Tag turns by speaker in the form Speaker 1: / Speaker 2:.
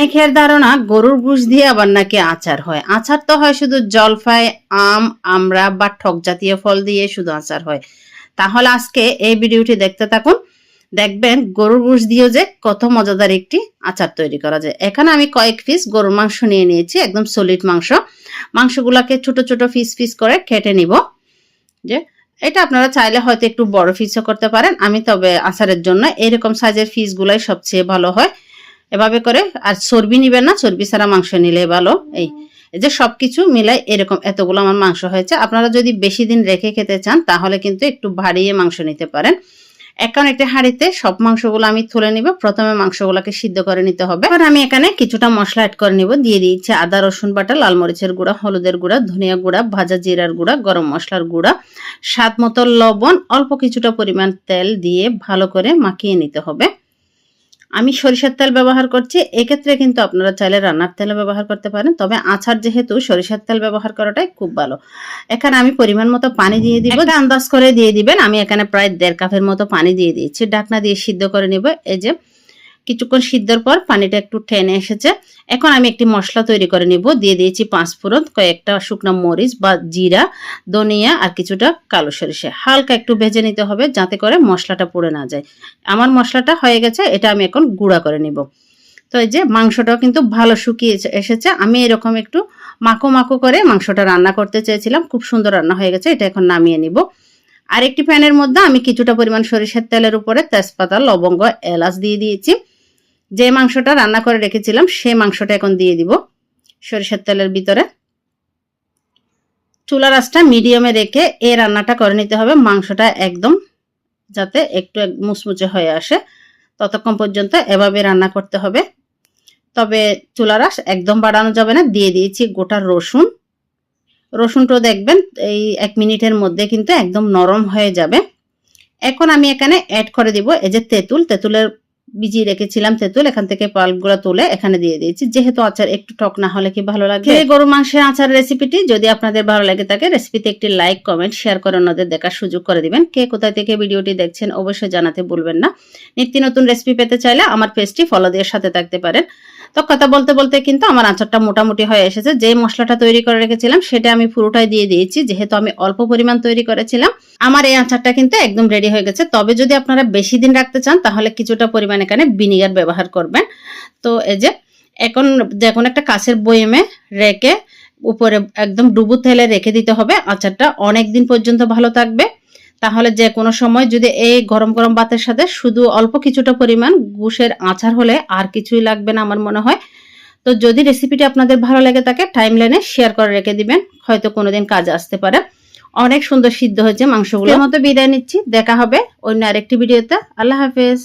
Speaker 1: অনেকের ধারণা গরুর গোশ দিয়ে আবার নাকি আচার হয়। আচার তো হয় শুধু জলপাই, আম, আমড়া বা টক জাতীয় ফল দিয়ে শুধু আচার হয়। তাহলে আজকে এই ভিডিওটি দেখতে থাকুন, দেখবেন গরুর গোশ দিয়েও যে কত মজাদার একটি আচার তৈরি করা যায়। এখানে আমি কয়েক পিস গরুর মাংস নিয়ে নিয়েছি, একদম সলিড মাংস। মাংসগুলাকে ছোট ছোট পিস পিস করে কেটে নিব। যে এটা আপনারা চাইলে হয়তো একটু বড় পিসও করতে পারেন, আমি তবে আচারের জন্য এরকম সাইজের পিসগুলাই সবচেয়ে ভালো হয়। এভাবে করে, আর চর্বি নিবেন না, চর্বি ছাড়া মাংস নিলে ভালো। এই যে সবকিছু মিলাই এরকম এতগুলো আমার মাংস হয়েছে। আপনারা যদি বেশি দিন রেখে খেতে চান তাহলে কিন্তু একটু বাড়িয়ে মাংস নিতে পারেন। এখন একটা হাঁড়িতে সব মাংসগুলো আমি তুলে নিব। প্রথমে মাংসগুলোকে সিদ্ধ করে নিতে হবে। এবার আমি এখানে কিছুটা মশলা অ্যাড করে নিব। দিয়ে দিয়েছি আদা রসুন বাটা, লাল মরিচের গুঁড়া, হলুদের গুঁড়া, ধনিয়া গুঁড়া, ভাজা জিরার গুঁড়া, গরম মশলার গুঁড়া, স্বাদ মতো লবণ, অল্প কিছুটা পরিমাণ তেল দিয়ে ভালো করে মাখিয়ে নিতে হবে। আমি সরিষার তেল ব্যবহার করছি, এক্ষেত্রে কিন্তু আপনারা চাইলে রান্নার তেল ব্যবহার করতে পারেন, তবে আচার যেহেতু সরিষার তেল ব্যবহার করাটাই খুব ভালো। এখানে আমি পরিমাণ মতো পানি দিয়ে দিব, আন্দাজ করে দিয়ে দিবেন। আমি এখানে প্রায় 1.5 কাপের মতো পানি দিয়ে দিয়েছি। ঢাকনা দিয়ে সিদ্ধ করে নিব। এই যে কিছুক্ষণ সিদ্ধর পর পানিটা একটু টেনে এসেছে। এখন আমি একটি মশলা তৈরি করে নিব। দিয়ে দিয়েছি 5 ফোড়ন, কয়েকটা শুকনো মরিচ বা জিরা, ধনিয়া আর কিছুটা কালো সরিষা। হালকা একটু ভেজে নিতে হবে যাতে করে মশলাটা পুড়ে না যায়। আমার মশলাটা হয়ে গেছে, এটা আমি এখন গুঁড়া করে নিব। তো এই যে মাংসটাও কিন্তু ভালো শুকিয়ে এসেছে। আমি এরকম একটু মাখো মাখো করে মাংসটা রান্না করতে চেয়েছিলাম, খুব সুন্দর রান্না হয়ে গেছে। এটা এখন নামিয়ে নিব। আরেকটি প্যানের মধ্যে আমি কিছুটা পরিমাণ সরিষার তেলের উপরে তেজপাতা, লবঙ্গ, এলাচ দিয়ে দিয়েছি। যে মাংসটা রান্না করে রেখেছিলাম সেই মাংসটা এখন দিয়ে দিব সরিষার তেলের ভিতরে। চুলার আঁচটা মিডিয়ামে রেখে এই রান্নাটা করে নিতে হবে। মাংসটা একদম যাতে একটু মুচমুচে হয়ে আসে ততক্ষণ পর্যন্ত এভাবে রান্না করতে হবে। তবে চুলার আঁচ একদম বাড়ানো যাবে না। দিয়ে দিয়েছি গোটা রসুন। রসুনটাও দেখবেন এই 1 মিনিটের মধ্যে কিন্তু একদম নরম হয়ে যাবে। এখন আমি এখানে অ্যাড করে দিব এই যে তেঁতুলের ভিজিয়ে রেখেছিলাম তেঁতুল, এখান থেকে পাল্পগুলো তুলে এখানে দিয়ে দিয়েছি। যেহেতু আচার একটু টক না হলে কি ভালো লাগে। এই গরু মাংসের আচার রেসিপিটি যদি আপনাদের ভালো লাগে থাকে, রেসিপিতে একটি লাইক, কমেন্ট, শেয়ার করে অন্যদের দেখার সুযোগ করে দিবেন। কে কোথায় থেকে ভিডিওটি দেখছেন অবশ্যই জানাতে ভুলবেন না। নিত্য নতুন রেসিপি পেতে চাইলে আমার পেজটি ফলো দিয়ে সাথে থাকতে পারেন। তো কথা বলতে বলতে কিন্তু আমার আচারটা মোটামুটি হয়ে এসেছে। যে মশলাটা তৈরি করে রেখেছিলাম সেটা আমি পুরোটাই দিয়ে দিয়েছি, যেহেতু আমি অল্প পরিমাণ তৈরি করেছিলাম। আমার এই আচারটা কিন্তু একদম রেডি হয়ে গেছে। তবে যদি আপনারা বেশি দিন রাখতে চান তাহলে কিছুটা পরিমাণ এখানে ভিনিগার ব্যবহার করবেন। তো এই যে এখন যখন একটা কাঁচের বয়মে রেখে উপরে একদম ডুবো তেলে রেখে দিতে হবে। আচারটা অনেক দিন পর্যন্ত ভালো থাকবে। তাহলে যে কোনো সময় যদি এই গরম গরম ভাতের সাথে শুধু অল্প কিছুটা পরিমাণ গোশের আচার হলে আর কিছুই লাগবে না আমার মনে হয়। তো যদি রেসিপিটি আপনাদের ভালো লেগে থাকে টাইমলাইনে শেয়ার করে রেখে দিবেন, হয়তো কোনোদিন কাজে আসতে পারে। অনেক সুন্দর সিদ্ধ হয়েছে মাংসগুলো। মতো বিদায় নিচ্ছি, দেখা হবে অন্য আরেকটি ভিডিওতে। আল্লাহ হাফেজ।